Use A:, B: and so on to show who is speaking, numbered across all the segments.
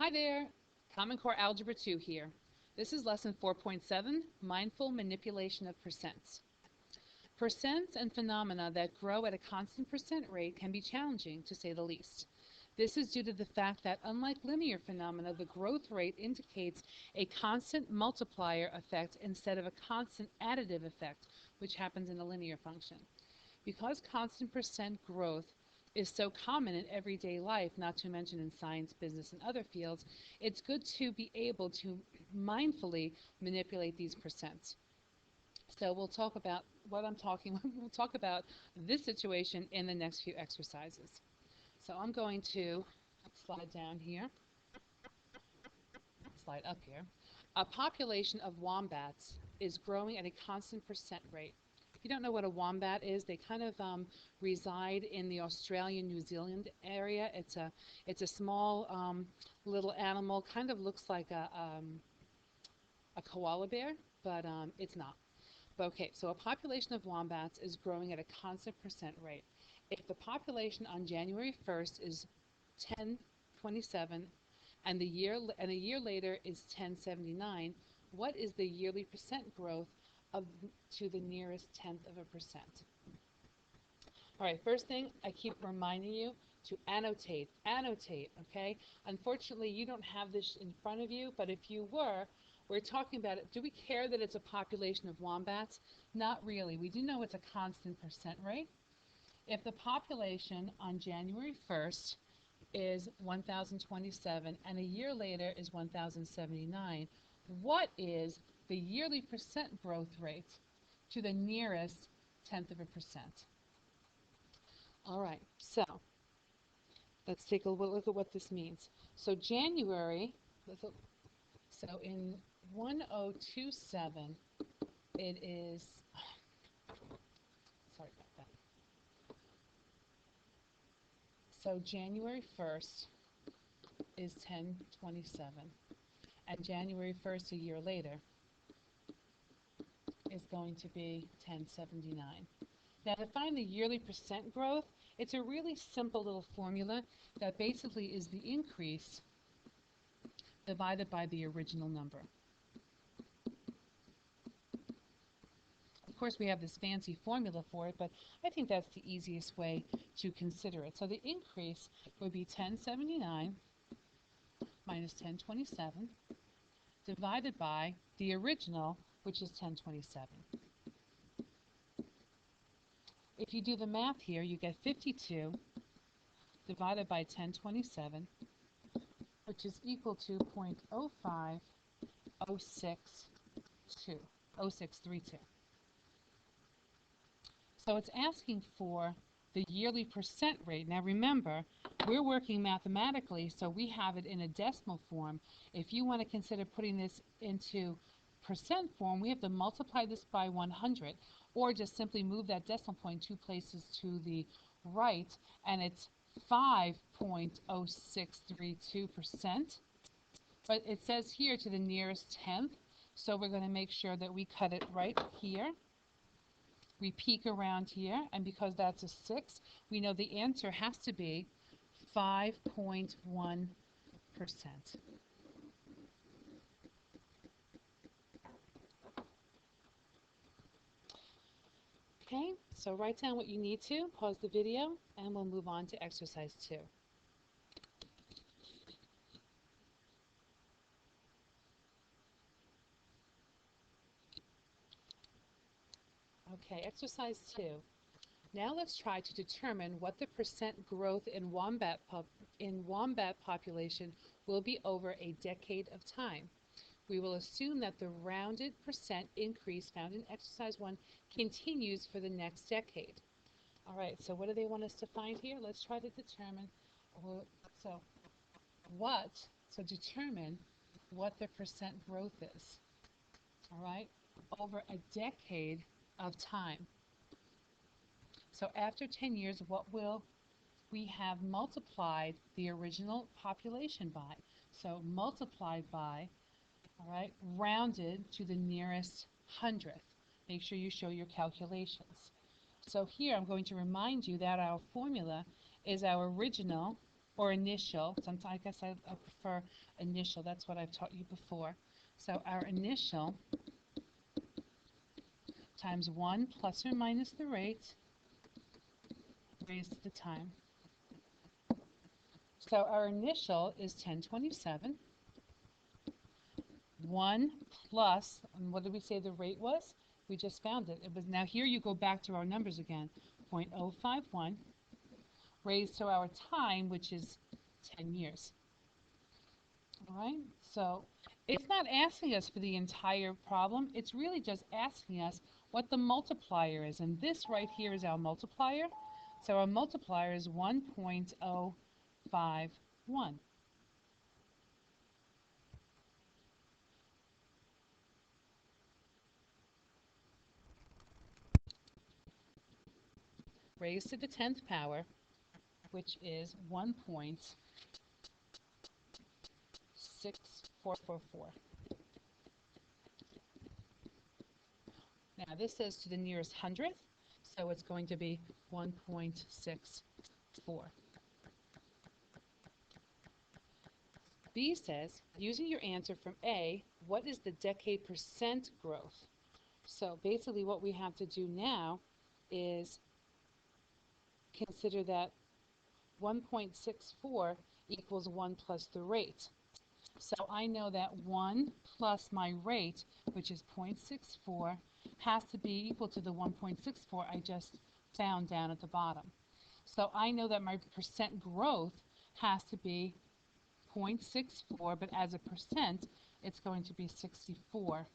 A: Hi there, Common Core Algebra II here. This is lesson 4.7, Mindful Manipulation of Percents. Percents and phenomena that grow at a constant percent rate can be challenging, to say the least. This is due to the fact that, unlike linear phenomena, the growth rate indicates a constant multiplier effect instead of a constant additive effect, which happens in a linear function. Because constant percent growth is so common in everyday life, not to mention in science, business, and other fields, it's good to be able to mindfully manipulate these percents. So we'll talk about we'll talk about this situation in the next few exercises. So I'm going to slide down here, slide up here. A population of wombats is growing at a constant percent rate. If you don't know what a wombat is, they kind of reside in the Australian, New Zealand area. It's a small little animal, kind of looks like a koala bear, but it's not. Okay, so a population of wombats is growing at a constant percent rate. If the population on January 1st is 1027 and a year later is 1079, what is the yearly percent growth to the nearest tenth of a percent? All right, first thing, I keep reminding you to annotate, okay? Unfortunately, you don't have this in front of you, but if you were, we're talking about it. Do we care that it's a population of wombats? Not really. We do know it's a constant percent rate. If the population on January 1st is 1027 and a year later is 1079, what is the yearly percent growth rate to the nearest tenth of a percent? All right, so let's take a look at what this means. So January, so in 1027, it is, sorry about that. So January 1st is 1027, and January 1st a year later is going to be 1079. Now to find the yearly percent growth, it's a really simple little formula that basically is the increase divided by the original number. Of course, we have this fancy formula for it, but I think that's the easiest way to consider it. So the increase would be 1079 minus 1027 divided by the original, which is 1027. If you do the math here, you get 52 divided by 1027, which is equal to 0.05062. So it's asking for the yearly percent rate. Now remember, we're working mathematically, so we have it in a decimal form. If you want to consider putting this into percent form, we have to multiply this by 100, or just simply move that decimal point 2 places to the right, and it's 5.0632%. But it says here to the nearest tenth, so we're going to make sure that we cut it right here. We peek around here, and because that's a 6, we know the answer has to be 5.1%. Okay, so write down what you need to, pause the video, and we'll move on to exercise 2. Okay, exercise 2. Now let's try to determine what the percent growth in wombat population will be over a decade of time. We will assume that the rounded percent increase found in exercise 1 continues for the next decade. All right, so what do they want us to find here? Let's try to determine, determine what the percent growth is, all right, over a decade of time. So after 10 years, what will we have multiplied the original population by? So multiplied by, all right, rounded to the nearest hundredth. Make sure you show your calculations. So here I'm going to remind you that our formula is our original, or initial. Sometimes I guess I prefer initial. That's what I've taught you before. So our initial times 1 plus or minus the rate raised to the time. So our initial is 1027. 1 plus, and what did we say the rate was? We just found it. It was, now here you go back to our numbers again. 0.051 raised to our time, which is 10 years. All right, so it's not asking us for the entire problem. It's really just asking us what the multiplier is. And this right here is our multiplier. So our multiplier is 1.051. Raised to the 10th power, which is 1.6444. Now this says to the nearest hundredth, so it's going to be 1.64. B says, using your answer from A, what is the decade percent growth? So basically what we have to do now is consider that 1.64 equals 1 plus the rate. So I know that 1 plus my rate, which is 0.64, has to be equal to the 1.64 I just found down at the bottom. So I know that my percent growth has to be 0.64, but as a percent, it's going to be 64%.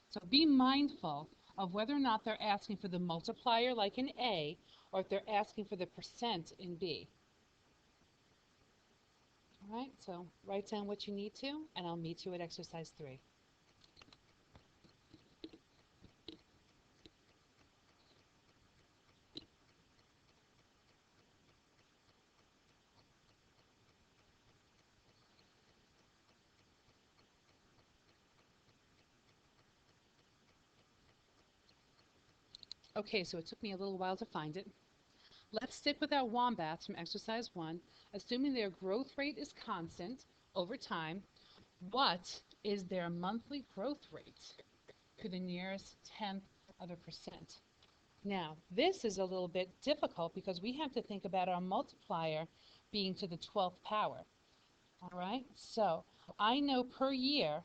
A: So be mindful of whether or not they're asking for the multiplier like in A, or if they're asking for the percent in B. All right, so write down what you need to, and I'll meet you at exercise 3. Okay, so it took me a little while to find it. Let's stick with our wombats from exercise 1. Assuming their growth rate is constant over time, what is their monthly growth rate to the nearest tenth of a percent? Now, this is a little bit difficult because we have to think about our multiplier being to the 12th power. All right, so I know per year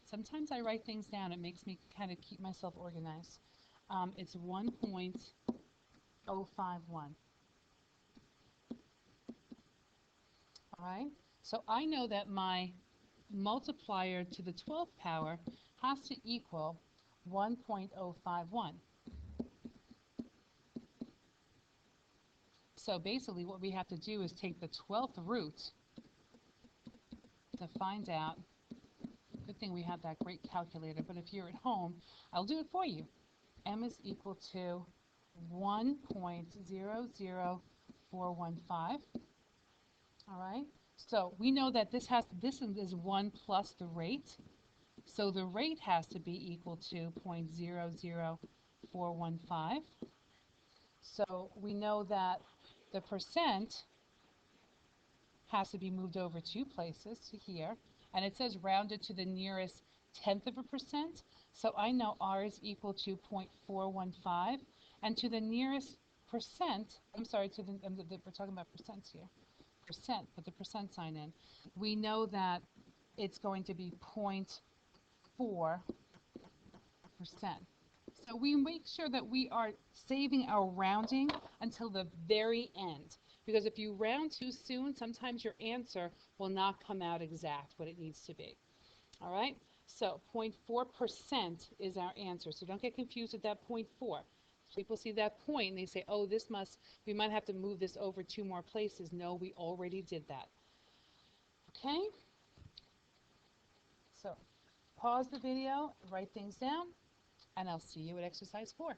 A: sometimes I write things down. It makes me kind of keep myself organized. It's 1.051. All right, so I know that my multiplier to the 12th power has to equal 1.051. So basically what we have to do is take the 12th root to find out. Good thing we have that great calculator, but if you're at home, I'll do it for you. M is equal to 1.00415. All right, so we know that this is 1 plus the rate, so the rate has to be equal to 0.00415. So we know that the percent has to be moved over 2 places to here, and it says rounded to the nearest tenth of a percent. So I know R is equal to 0.415, and to the nearest percent, I'm sorry, we're talking about percents here, percent, put the percent sign in. We know that it's going to be 0.4%. So we make sure that we are saving our rounding until the very end. Because if you round too soon, sometimes your answer will not come out exact what it needs to be. All right, so 0.4% is our answer. So don't get confused with that 0.4. People see that point and they say, oh, we might have to move this over 2 more places. No, we already did that. Okay, so pause the video, write things down, and I'll see you at exercise 4.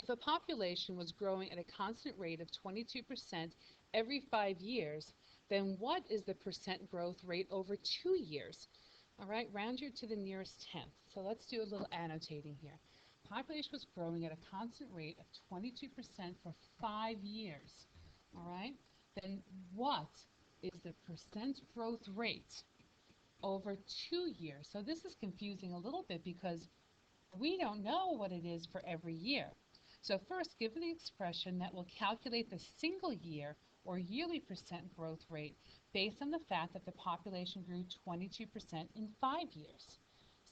A: If a population was growing at a constant rate of 22% every 5 years, then what is the percent growth rate over 2 years? All right, round you to the nearest tenth. So let's do a little annotating here. Population was growing at a constant rate of 22% for 5 years. All right, then what is the percent growth rate over 2 years? So this is confusing a little bit because we don't know what it is for every year. So first, give the expression that will calculate the single year or yearly percent growth rate based on the fact that the population grew 22% in 5 years.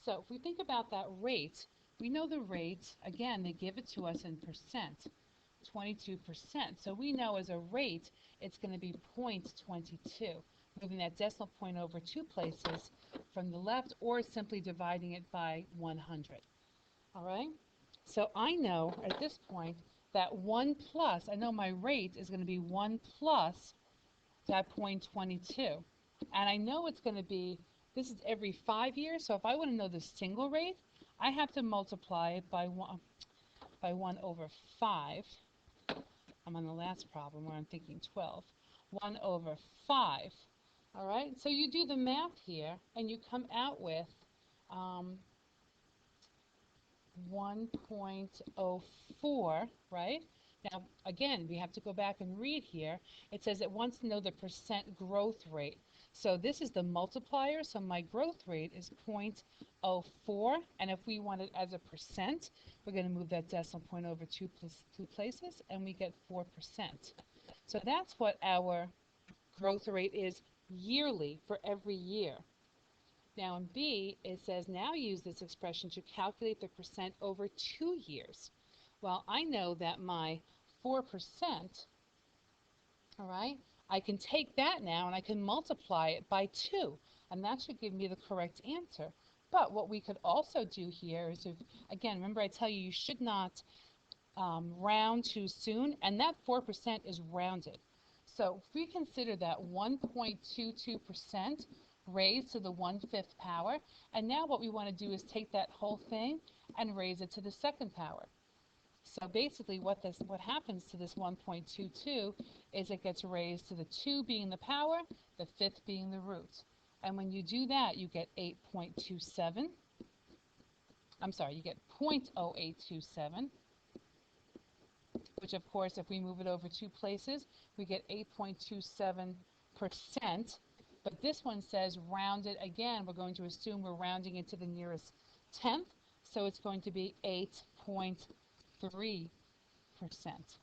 A: So if we think about that rate, we know the rate, again, they give it to us in percent, 22%. So we know as a rate, it's going to be 0.22, moving that decimal point over 2 places from the left, or simply dividing it by 100. All right? So I know at this point that 1 plus, I know my rate is going to be 1 plus that 0.22. And I know it's going to be, this is every 5 years, so if I want to know the single rate, I have to multiply it by 1 over 5. I'm on the last problem where I'm thinking 12. 1 over 5. All right, so you do the math here, and you come out with 1.04, right? Now, again, we have to go back and read here. It says it wants to know the percent growth rate. So this is the multiplier, so my growth rate is 0.04, and if we want it as a percent, we're going to move that decimal point over two places, and we get 4%. So that's what our growth rate is yearly for every year. Now in B, it says now use this expression to calculate the percent over 2 years. Well, I know that my 4%, all right, I can take that now and I can multiply it by 2, and that should give me the correct answer. But what we could also do here is, if, again, remember I tell you, you should not round too soon, and that 4% is rounded. So if we consider that 1.22% raised to the 1/5 power, and now what we want to do is take that whole thing and raise it to the 2nd power. So basically what happens to this 1.22 is it gets raised to the 2 being the power, the 5th being the root. And when you do that, you get 8.27. I'm sorry, you get 0.0827, which of course if we move it over 2 places, we get 8.27%. But this one says rounded again. We're going to assume we're rounding it to the nearest tenth, so it's going to be 8.3%.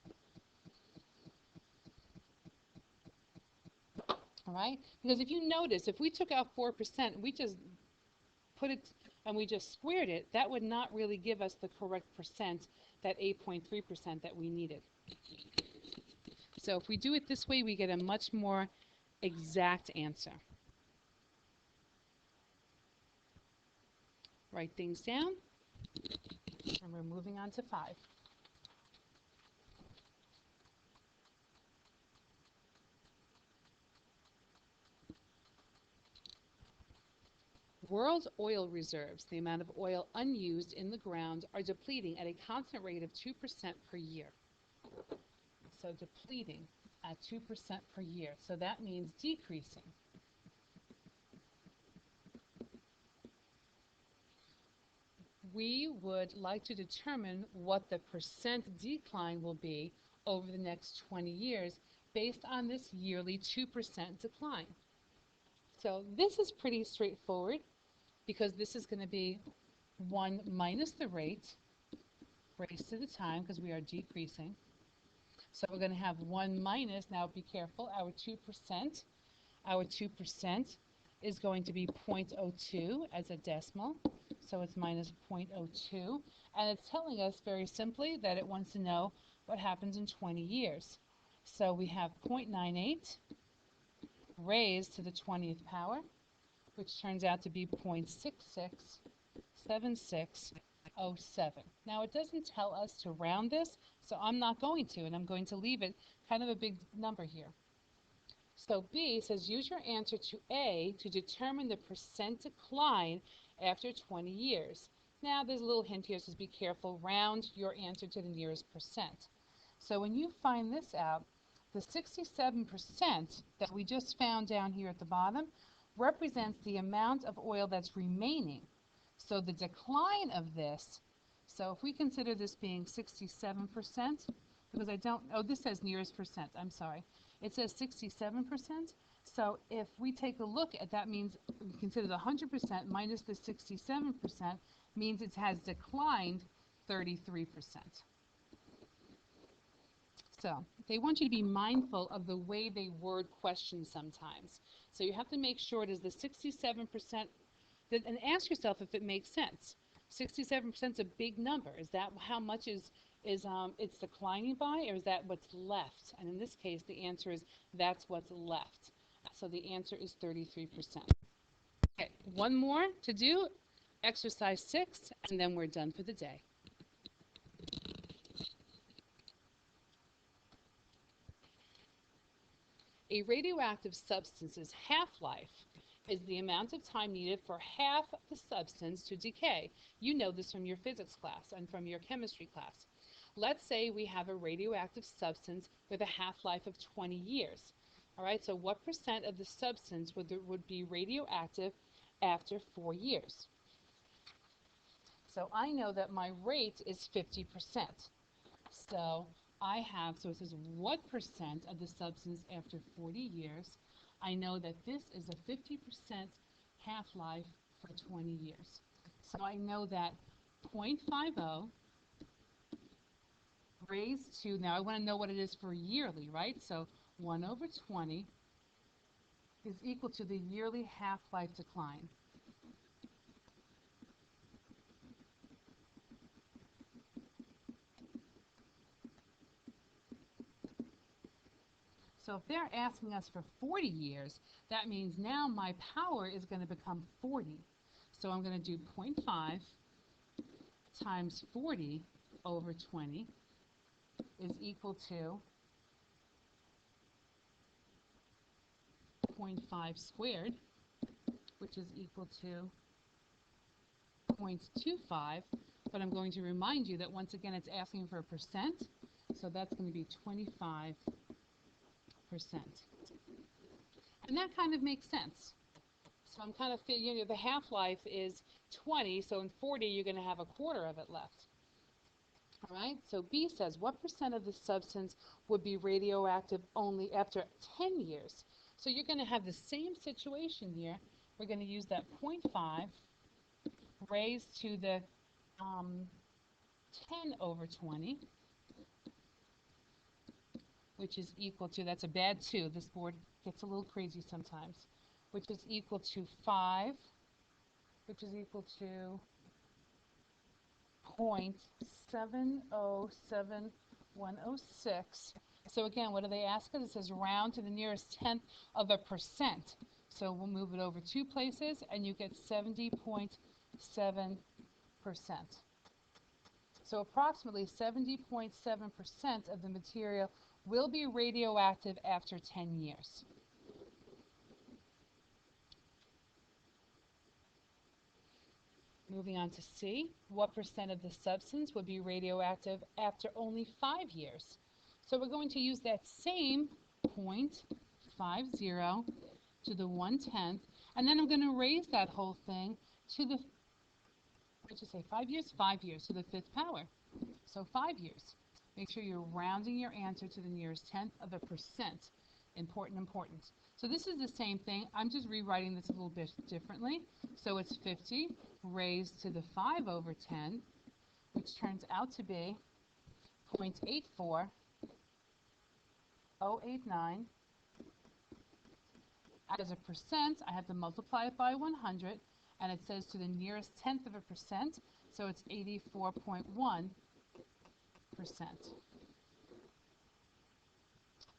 A: All right? Because if you notice, if we took out 4%, we just put it and we just squared it, that would not really give us the correct percent, that 8.3% that we needed. So if we do it this way, we get a much more exact answer. Write things down, and we're moving on to 5. World oil reserves, the amount of oil unused in the ground, are depleting at a constant rate of 2% per year. So depleting at 2% per year. So that means decreasing. We would like to determine what the percent decline will be over the next 20 years based on this yearly 2% decline. So this is pretty straightforward because this is going to be 1 minus the rate raised to the time because we are decreasing. So we're going to have 1 minus, now be careful, our 2%. Our 2% is going to be 0.02 as a decimal. So it's minus 0.02. And it's telling us very simply that it wants to know what happens in 20 years. So we have 0.98 raised to the 20th power, which turns out to be 0.667607. Now it doesn't tell us to round this, so I'm not going to, and I'm going to leave it kind of a big number here. So B says use your answer to A to determine the percent decline after 20 years. Now, there's a little hint here, says be careful, round your answer to the nearest percent. So when you find this out, the 67% that we just found down here at the bottom represents the amount of oil that's remaining. So the decline of this, so if we consider this being 67%, because I don't, oh, this says nearest percent, I'm sorry. It says 67%. So if we take a look at that, means we consider the 100% minus the 67% means it has declined 33%. So they want you to be mindful of the way they word questions sometimes. So you have to make sure it is the 67%, and ask yourself if it makes sense. 67% is a big number. Is that how much is it's declining by, or is that what's left? And in this case, the answer is that's what's left. So the answer is 33%. Okay, one more to do, exercise 6, and then we're done for the day. A radioactive substance's half-life is the amount of time needed for half of the substance to decay. You know this from your physics class and from your chemistry class. Let's say we have a radioactive substance with a half-life of 20 years. All right, so what percent of the substance would be radioactive after 4 years? So I know that my rate is 50%. So so it says what percent of the substance after 40 years. I know that this is a 50% half-life for 20 years. So I know that 0.50 raised to, now I want to know what it is for yearly, right? So 1 over 20 is equal to the yearly half-life decline. So if they're asking us for 40 years, that means now my power is going to become 40. So I'm going to do 0.5 times 40 over 20 is equal to 0.5 squared, which is equal to 0.25. But I'm going to remind you that once again it's asking for a percent, so that's going to be 25%. And that kind of makes sense. So I'm kind of figuring the half-life is 20, so in 40 you're going to have a quarter of it left. All right, so B says, what percent of the substance would be radioactive only after 10 years? So you're going to have the same situation here. We're going to use that 0.5 raised to the 10 over 20, which is equal to, that's a bad 2. This board gets a little crazy sometimes, which is equal to 5, which is equal to 0.707106. So again, what do they ask us? It says round to the nearest tenth of a percent. So we'll move it over 2 places, and you get 70.7%. So approximately 70.7% of the material will be radioactive after 10 years. Moving on to C, what percent of the substance would be radioactive after only 5 years? So we're going to use that same 0.50 to the 1/10, and then I'm going to raise that whole thing to the, what did you say, 5 years? 5 years to the 5th power. So 5 years. Make sure you're rounding your answer to the nearest tenth of a percent. Important, important. So this is the same thing. I'm just rewriting this a little bit differently. So it's 50 raised to the 5 over 10, which turns out to be 0.84089. As a percent, I have to multiply it by 100, and it says to the nearest tenth of a percent, so it's 84.1%.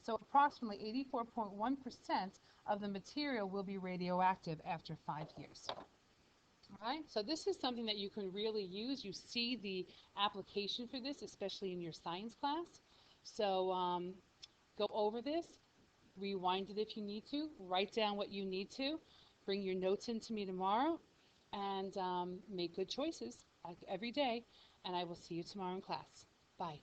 A: So approximately 84.1% of the material will be radioactive after 5 years. All right, so this is something that you can really use. You see the application for this, especially in your science class. So go over this, rewind it if you need to, write down what you need to, bring your notes in to me tomorrow, and make good choices. every day, and I will see you tomorrow in class. Bye.